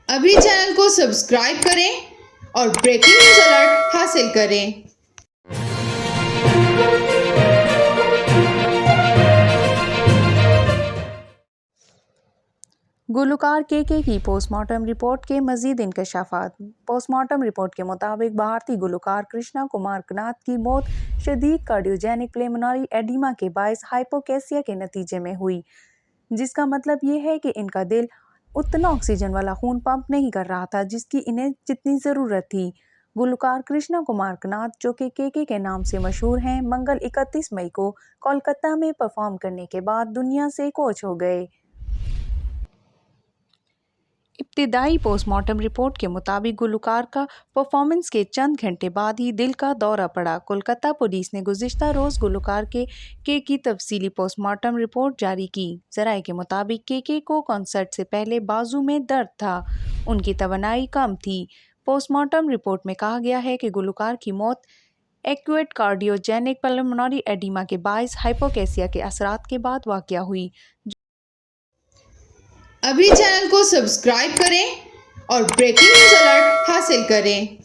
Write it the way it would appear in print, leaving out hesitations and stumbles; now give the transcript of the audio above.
अभी चैनल को सब्सक्राइब करें और ब्रेकिंग न्यूज अलर्ट हासिल करें। गुलकार के की पोस्टमार्टम रिपोर्ट के मजीद इंकशाफात। पोस्टमार्टम रिपोर्ट के मुताबिक भारतीय गुलकार कृष्णा कुमार कनाथ की मौत शदीद कार्डियोजेनिक प्लेमोनरी एडिमा के बायस हाइपोकेसिया के नतीजे में हुई, जिसका मतलब ये है कि इनका दिल उतना ऑक्सीजन वाला खून पंप नहीं कर रहा था जिसकी इन्हें जितनी ज़रूरत थी। गुलकार कृष्णा कुमार कनाथ, जो कि के नाम से मशहूर हैं, मंगल 31 मई को कोलकाता में परफॉर्म करने के बाद दुनिया से कोच हो गए। इब्तिदाई पोस्टमार्टम रिपोर्ट के मुताबिक गुलकार का परफॉर्मेंस के चंद घंटे बाद ही दिल का दौरा पड़ा। कोलकाता पुलिस ने गुज़िश्ता रोज़ गुलकार के की तफसीली पोस्टमार्टम रिपोर्ट जारी की। ज़राए के मुताबिक के को कॉन्सर्ट से पहले बाजू में दर्द था, उनकी तवानाई कम थी। पोस्टमार्टम रिपोर्ट में कहा गया है कि गुलकार की मौत एक्यूट कार्डियोजेनिक पल्मोनरी एडिमा के बायस हाइपोकेसिया के असरात के बाद वाक़या हुई। अभी चैनल को सब्सक्राइब करें और ब्रेकिंग न्यूज अलर्ट हासिल करें।